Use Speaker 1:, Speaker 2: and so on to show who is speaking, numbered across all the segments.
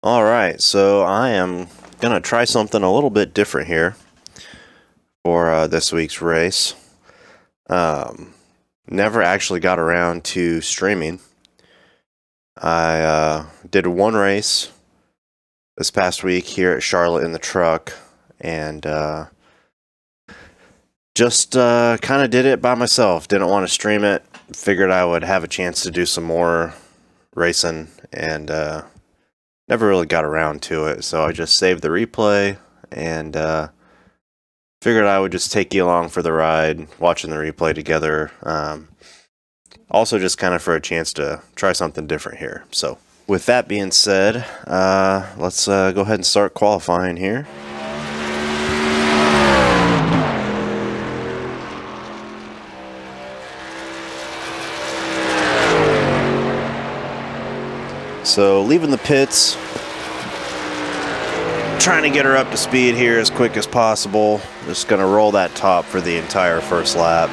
Speaker 1: Alright, so I am going to try something a little bit different here for this week's race. Never actually got around to streaming. I did one race this past week here at Charlotte in the truck, and just kind of did it by myself. Didn't want to stream it. Figured I would have a chance to do some more racing, and never really got around to it, so I just saved the replay and figured I would just take you along for the ride, watching the replay together. Also, just kind of for a chance to try something different here. So, with that being said, let's go ahead and start qualifying here. So, leaving the pits, trying to get her up to speed here as quick as possible. Just going to roll that top for the entire first lap.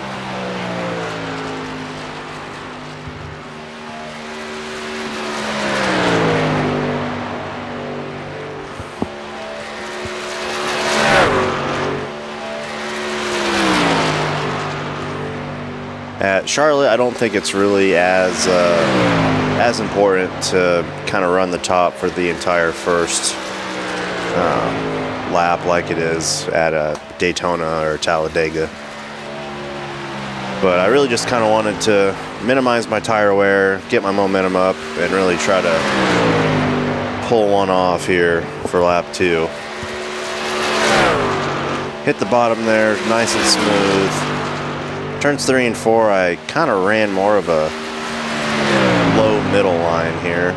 Speaker 1: At Charlotte, I don't think it's really as important to kind of run the top for the entire first lap like it is at Daytona or Talladega. But I really just kind of wanted to minimize my tire wear, get my momentum up, and really try to pull one off here for lap 2. Hit the bottom there, nice and smooth. Turns 3 and 4, I kind of ran more of a low middle line here.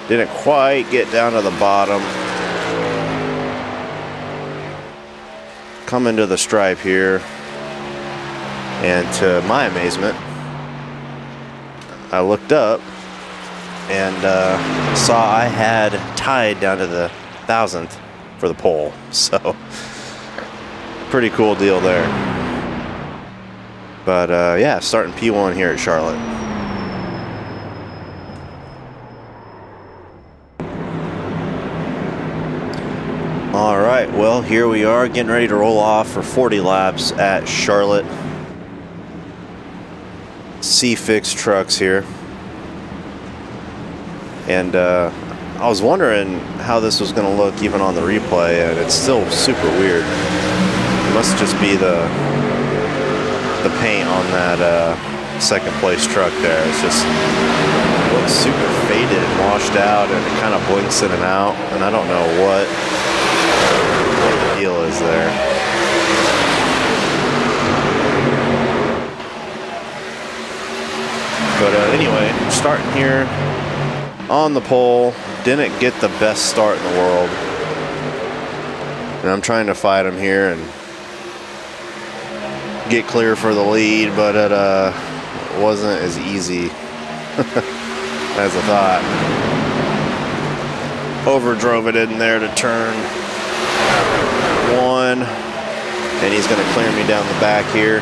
Speaker 1: Didn't quite get down to the bottom. Come into the stripe here, and to my amazement, I looked up and saw I had tied down to the 1,000th for the pole. So, pretty cool deal there. But yeah, starting P1 here at Charlotte. Alright, well, here we are getting ready to roll off for 40 laps at Charlotte. C-Fix trucks here. And I was wondering how this was going to look even on the replay, and it's still super weird. It must just be the paint on that second place truck there. It's just looks super faded and washed out, and it kind of blinks in and out, and I don't know what the deal is there. But anyway, starting here on the pole. Didn't get the best start in the world, and I'm trying to fight him here and get clear for the lead, but it wasn't as easy as I thought. Overdrove it in there to turn 1, and he's going to clear me down the back here.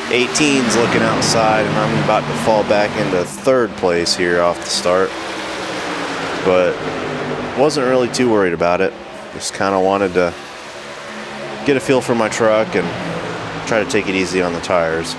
Speaker 1: 18's looking outside, and I'm about to fall back into 3rd place here off the start, but wasn't really too worried about it. Just kind of wanted to get a feel for my truck and try to take it easy on the tires.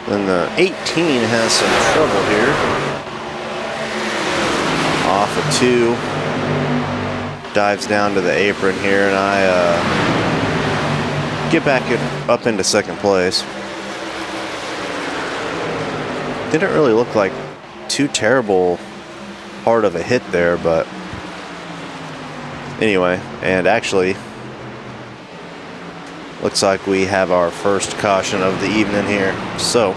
Speaker 1: Then the 18 has some trouble here. Off of 2. Dives down to the apron here, and I get back up into 2nd place. Didn't really look like too terrible hard of a hit there, but anyway, and actually looks like we have our first caution of the evening here. So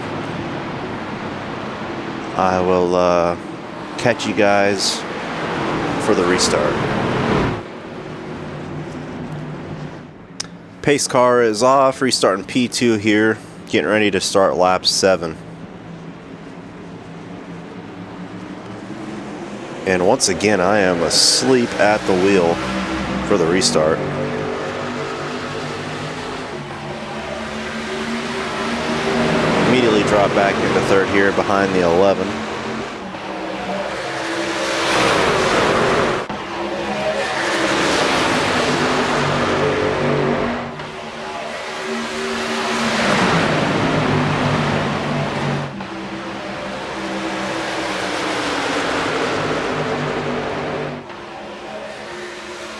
Speaker 1: I will catch you guys for the restart. Pace car is off, restarting P2 here, getting ready to start lap 7. And once again, I am asleep at the wheel for the restart. Immediately drop back into third here behind the 11.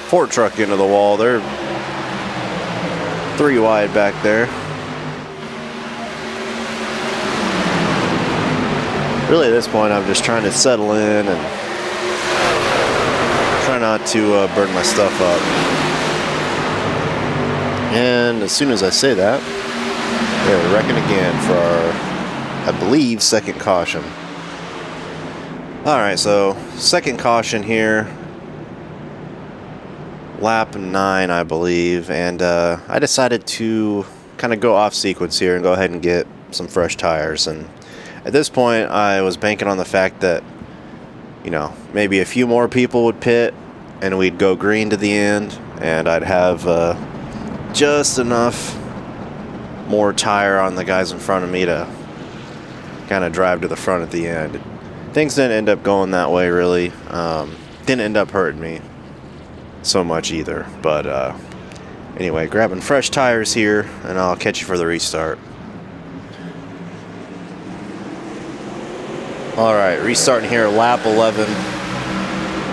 Speaker 1: Ford truck into the wall. They're 3 wide back there. Really at this point I'm just trying to settle in and try not to burn my stuff up. And as soon as I say that, they're wrecking again for our, I believe, second caution. Alright, so second caution here. Lap 9, I believe, and I decided to kind of go off sequence here and go ahead and get some fresh tires. And at this point, I was banking on the fact that, you know, maybe a few more people would pit and we'd go green to the end, and I'd have just enough more tire on the guys in front of me to kind of drive to the front at the end. Things didn't end up going that way, really. Didn't end up hurting me so much either, but anyway, grabbing fresh tires here and I'll catch you for the restart. Alright, restarting here, lap 11.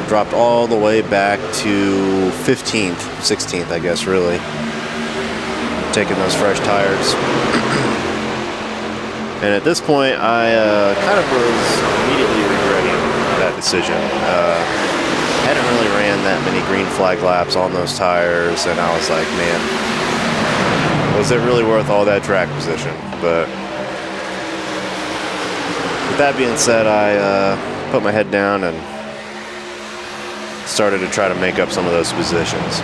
Speaker 1: Dropped all the way back to 15th, 16th, I guess, really. Taking those fresh tires. And at this point, I kind of was immediately regretting that decision. Hadn't really ran that many green flag laps on those tires, and I was like, man, was it really worth all that track position? But with that being said, I put my head down and started to try to make up some of those positions.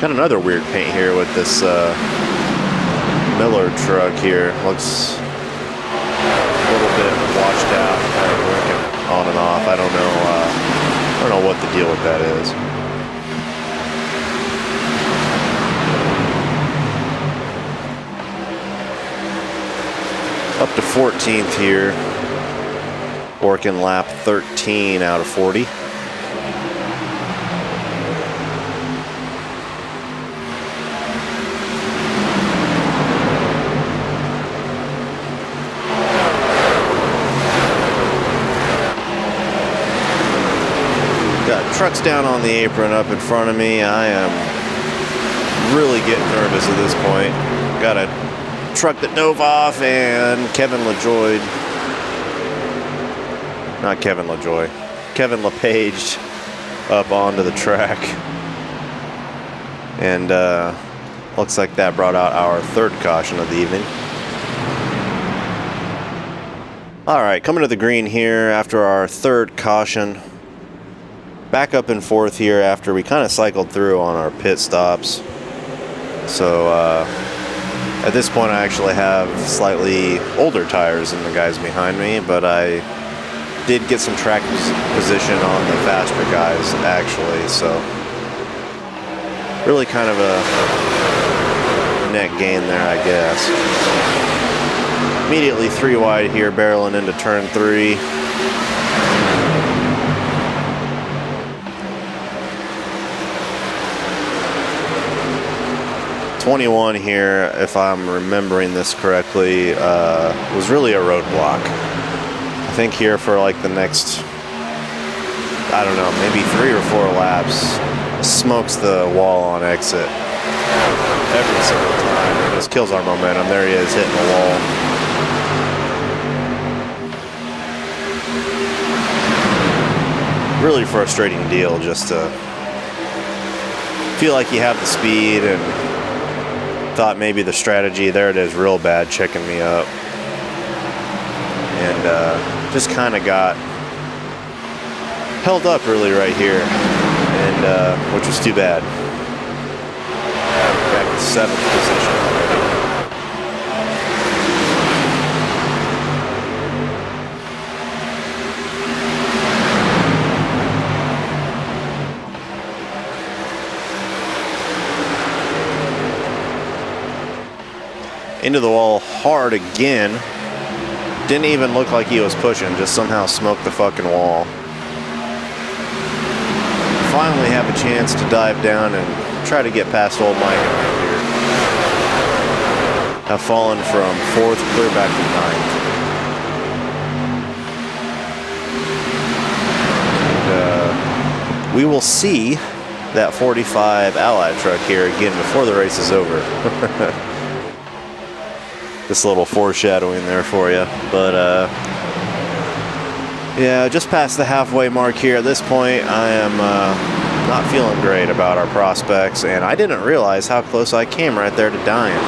Speaker 1: Got another weird paint here with this Miller truck here. Looks a little bit washed out, kind of working on and off. I don't know what the deal with that is. Up to 14th here, working lap 13 out of 40. Got trucks down on the apron up in front of me. I am really getting nervous at this point. Got a truck that dove off, and Kevin LePage up onto the track. And looks like that brought out our third caution of the evening. Alright, coming to the green here after our third caution. Back up in fourth here after we kind of cycled through on our pit stops. So at this point I actually have slightly older tires than the guys behind me, but I did get some track position on the faster guys actually, so really kind of a net gain there, I guess. Immediately 3 wide here, barreling into turn 3. '21 here, if I'm remembering this correctly, was really a roadblock. I think here for like the next, I don't know, maybe 3 or 4 laps, smokes the wall on exit every single time. It just kills our momentum. There he is, hitting the wall. Really frustrating deal, just to feel like you have the speed and thought maybe the strategy, there it is, real bad, checking me up. And just kind of got held up really right here, and which was too bad. Back to 7th position already. Into the wall hard again. Didn't even look like he was pushing, just somehow smoked the fucking wall. Finally have a chance to dive down and try to get past old Mike around here. Have fallen from 4th clear back to 9th. And we will see that 45 Allied truck here again before the race is over. This little foreshadowing there for you. But yeah, just past the halfway mark here. At this point, I am not feeling great about our prospects, and I didn't realize how close I came right there to dying.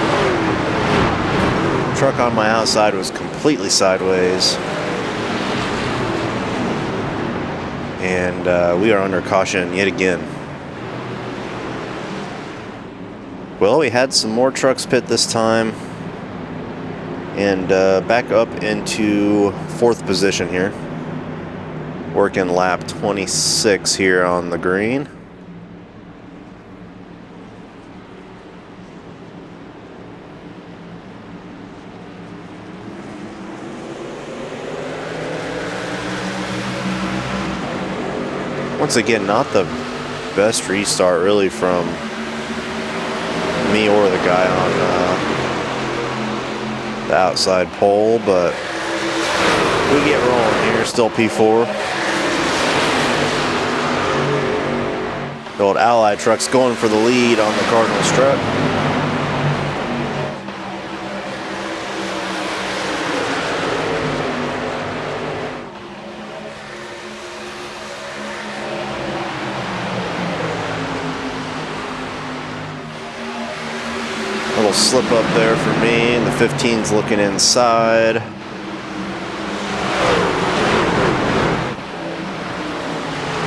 Speaker 1: The truck on my outside was completely sideways, and we are under caution yet again. Well, we had some more trucks pit this time, and back up into 4th position here. Working lap 26 here on the green. Once again, not the best restart really from me or the guy on the outside pole, but we get rolling here. Still P4. The old Allied truck's going for the lead on the Cardinals truck. Little slip up there for me, and the 15's looking inside.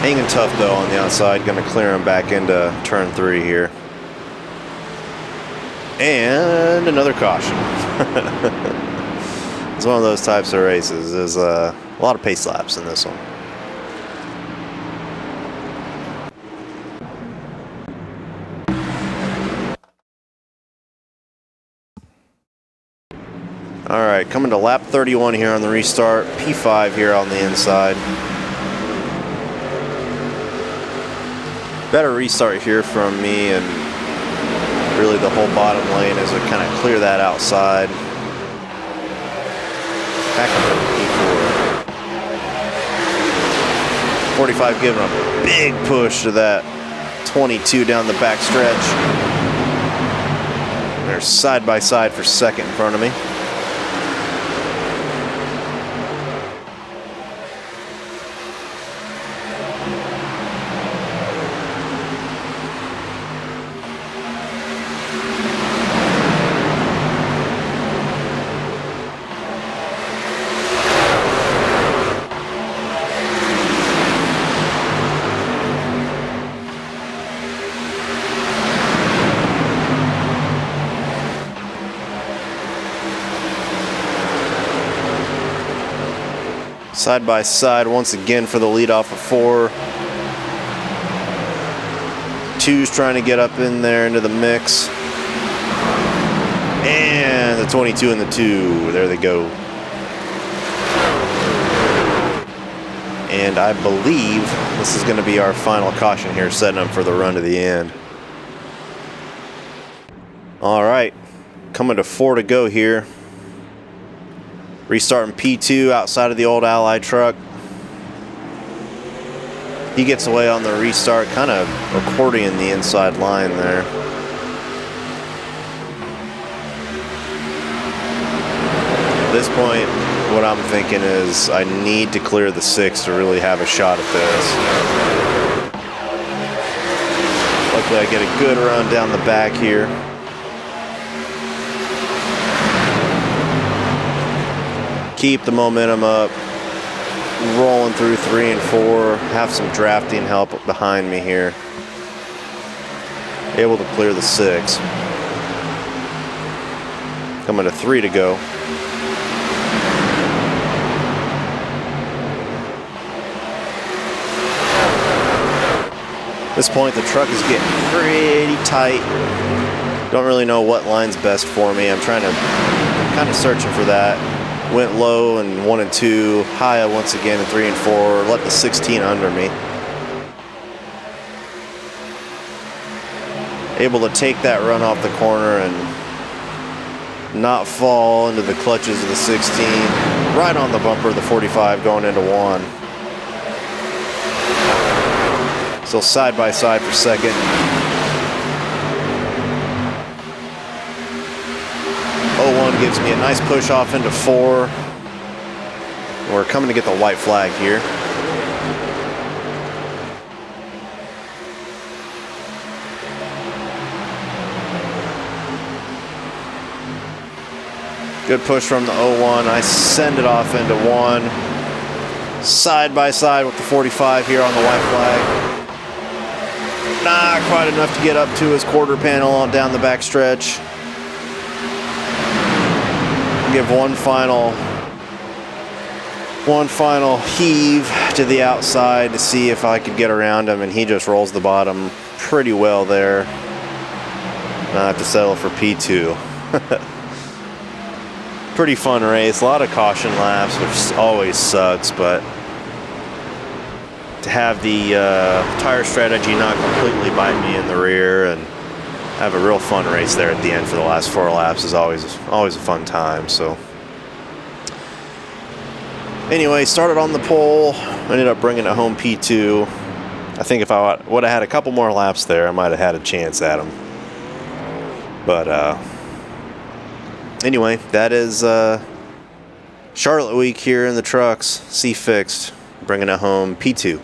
Speaker 1: Hanging tough though on the outside, gonna clear him back into turn 3 here. And another caution. It's one of those types of races. There's a lot of pace laps in this one. Alright, coming to lap 31 here on the restart. P5 here on the inside. Better restart here from me, and really the whole bottom lane as I kind of clear that outside. Back up to P4. 45 giving a big push to that 22 down the back stretch. They're side by side for 2nd in front of me. Side by side once again for the lead off of 4. 2's trying to get up in there into the mix. And the 22 and the 2, there they go. And I believe this is going to be our final caution here, setting up for the run to the end. All right, coming to 4 to go here. Restarting P2 outside of the old Allied truck. He gets away on the restart, kind of accordion the inside line there. At this point, what I'm thinking is I need to clear the 6 to really have a shot at this. Luckily I get a good run down the back here. Keep the momentum up. rolling through 3 and 4. Have some drafting help behind me here. Able to clear the 6. Coming to 3 to go. At this point, the truck is getting pretty tight. Don't really know what line's best for me. I'm kind of searching for that. Went low in 1 and 2, high once again in 3 and 4. Let the 16 under me. Able to take that run off the corner and not fall into the clutches of the 16. Right on the bumper of the 45 going into 1. Still side by side for second. 01 gives me a nice push off into 4. We're coming to get the white flag here. Good push from the 01. I send it off into 1. Side by side with the 45 here on the white flag. Not quite enough to get up to his quarter panel on down the back stretch. Give one final heave to the outside to see if I could get around him, and he just rolls the bottom pretty well there. I have to settle for P2. Pretty fun race, a lot of caution laps, which always sucks, but to have the tire strategy not completely bite me in the rear and have a real fun race there at the end for the last 4 laps is always a fun time. So anyway, started on the pole, ended up bringing it home P2. I think if I would have had a couple more laps there, I might have had a chance at him. But anyway, that is Charlotte week here in the trucks. C fixed, bringing it home P2.